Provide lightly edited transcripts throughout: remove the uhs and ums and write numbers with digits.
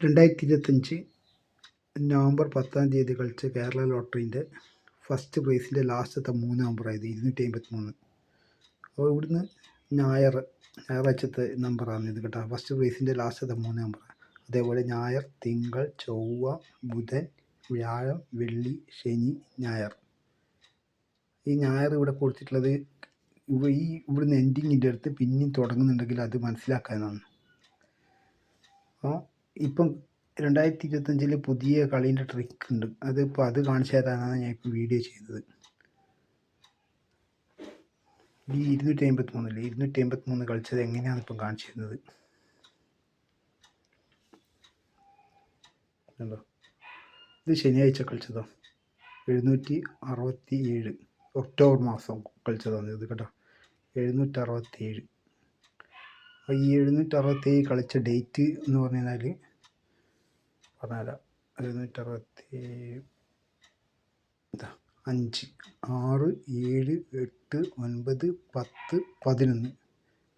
2025 November 10 കളിച്ച Kerala ലോട്ടറീൻ്റെ first പ്രൈസിൻ്റെ ലാസ്റ്റത്തെ 3 നമ്പറായത് 253. അപ്പോൾ ഇവിടുന്ന് ഞായറാഴ്ചത്തെ നമ്പറാണ് ഇത് കേട്ടോ. ഫസ്റ്റ് പ്രൈസിൻ്റെ ലാസ്റ്റത്തെ 3 നമ്പർ. അതേപോലെ ഞായർ, തിങ്കൾ, ചൊവ്വ, ബുധൻ, വ്യാഴം, വെള്ളി, ശനി, ഞായർ. ഈ ഞായർ ഇവിടെ കൊടുത്തിട്ടുള്ളത് ഇവിടുന്ന് എൻഡിങ്ങിൻ്റെ അടുത്ത് പിന്നെയും തുടങ്ങുന്നുണ്ടെങ്കിൽ അത് മനസ്സിലാക്കാനാണ്. അപ്പോൾ ഇപ്പം 2025 പുതിയ കളീൻ്റെ ട്രിക്ക് ഉണ്ട്. അത് കാണിച്ചു തരാനാണ് ഞാൻ ഇപ്പോൾ വീഡിയോ ചെയ്തത്. ഈ 253 കളിച്ചത് എങ്ങനെയാണ് ഇപ്പം കാണിച്ചു തരുന്നത്. കണ്ടോ, ഇത് ശനിയാഴ്ച കളിച്ചതോ 767 ഒക്ടോബർ മാസം കളിച്ചതാണ് ഇത് കേട്ടോ. 767. അപ്പോൾ ഈ 767 കളിച്ച ഡേറ്റ് എന്ന് പറഞ്ഞാൽ 767 5 6 7 8 9 10 11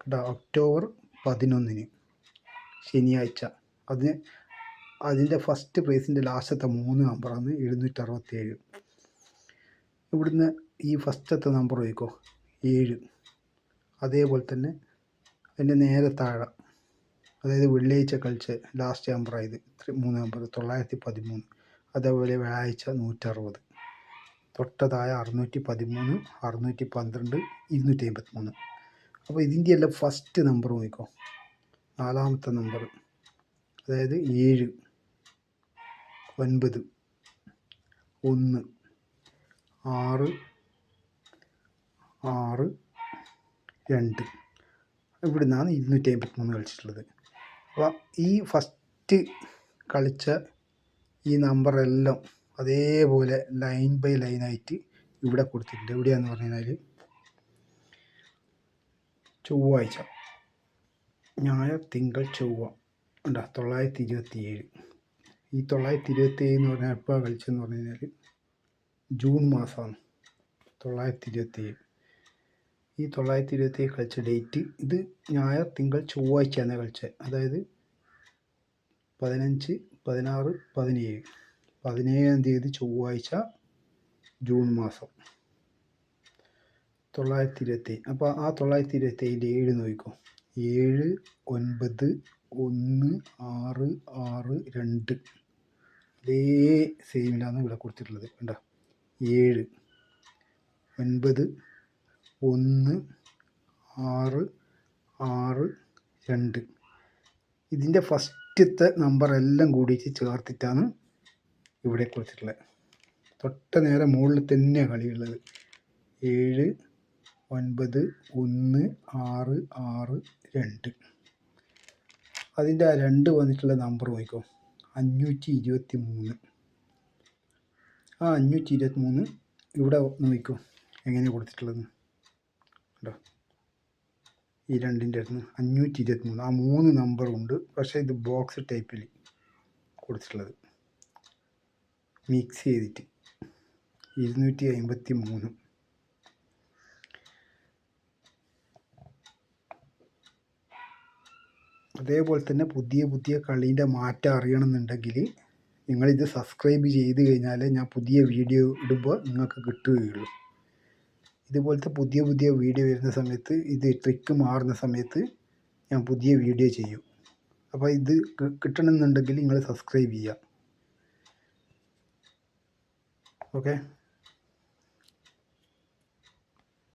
കേട്ടോ. ഒക്ടോബർ 11 ശനിയാഴ്ച. അതിൻ്റെ ഫസ്റ്റ് പ്രൈസിൻ്റെ ലാസ്റ്റത്തെ 3 നമ്പറാണ് 767. ഇവിടുന്ന് ഈ ഫസ്റ്റത്തെ നമ്പർ നോക്കിക്കോ 7. അതേപോലെ തന്നെ അതിൻ്റെ നേരെ താഴെ, അതായത് വെള്ളിയാഴ്ച കളിച്ച ലാസ്റ്റ് നമ്പറായത് 3 നമ്പർ 913. അതേപോലെ വ്യാഴാഴ്ച 160. തൊട്ടതായ 613, 612, 253. അപ്പോൾ ഇതിൻ്റെ എല്ലാം ഫസ്റ്റ് നമ്പർ നോക്കിക്കോ, 4ാമത്തെ നമ്പർ, അതായത് 7 9 1 6 6 2. ഇവിടെ നിന്നാണ് 253 കളിച്ചിട്ടുള്ളത്. അപ്പോൾ ഈ ഫസ്റ്റ് കളിച്ച ഈ നമ്പറെല്ലാം അതേപോലെ ലൈൻ ബൈ ലൈനായിട്ട് ഇവിടെ കൊടുത്തിട്ടുണ്ട്. എവിടെയാണെന്ന് പറഞ്ഞാൽ ചൊവ്വാഴ്ച, ഞായർ, തിങ്കൾ, ചൊവ്വ ഉണ്ടോ 927. ഈ 927 എന്ന് പറഞ്ഞാൽ എപ്പോൾ കളിച്ചതെന്ന് പറഞ്ഞു കഴിഞ്ഞാൽ ജൂൺ മാസമാണ് 927. ഈ 927 കളിച്ച ഡേറ്റ് ഇത് ഞായർ, തിങ്കൾ, ചൊവ്വാഴ്ചയാണ് കളിച്ചത്. അതായത് 15, 16, 17. 17-ാം തീയതി ചൊവ്വാഴ്ച ജൂൺ മാസം 927. അപ്പോൾ ആ 927 7 നോക്കിക്കോ, 7 9 1 6 6 2. അതേ സെയിമിലാണ് ഇവിടെ കൊടുത്തിട്ടുള്ളത്. കണ്ടോ, 7 9 1 6 6 2. ഇതിൻ്റെ ഫസ്റ്റത്തെ നമ്പറെല്ലാം കൂടിയിട്ട് ചേർത്തിട്ടാണ് ഇവിടെ കൊടുത്തിട്ടുള്ളത്. തൊട്ട നേരെ മുകളിൽ തന്നെയാണ് കളിയുള്ളത്. 7 9 1 6 6 2. അതിൻ്റെ ആ 2 വന്നിട്ടുള്ള നമ്പർ നോക്കിക്കോ, 523. ആ 523 ഇവിടെ നോക്കിക്കോ എങ്ങനെയാണ് കൊടുത്തിട്ടുള്ളത് കേട്ടോ. ഈ 2ൻ്റെ അടുത്ത് 523 ആ 3 നമ്പറുണ്ട്. പക്ഷേ ഇത് ബോക്സ് ടൈപ്പിൽ കൊടുത്തിട്ടുള്ളത് മിക്സ് ചെയ്തിട്ട് 253. അതേപോലെ തന്നെ പുതിയ കളീൻ്റെ മാറ്റം അറിയണമെന്നുണ്ടെങ്കിൽ നിങ്ങളിത് സബ്സ്ക്രൈബ് ചെയ്ത് കഴിഞ്ഞാൽ ഞാൻ പുതിയ വീഡിയോ ഇടുമ്പോൾ നിങ്ങൾക്ക് കിട്ടുകയുള്ളൂ. ഇതുപോലത്തെ പുതിയ വീഡിയോ വരുന്ന സമയത്ത്, ഇത് ട്രിക്ക് മാറുന്ന സമയത്ത് ഞാൻ പുതിയ വീഡിയോ ചെയ്യും. അപ്പോൾ ഇത് കിട്ടണമെന്നുണ്ടെങ്കിൽ നിങ്ങൾ സബ്സ്ക്രൈബ് ചെയ്യുക. ഓക്കെ.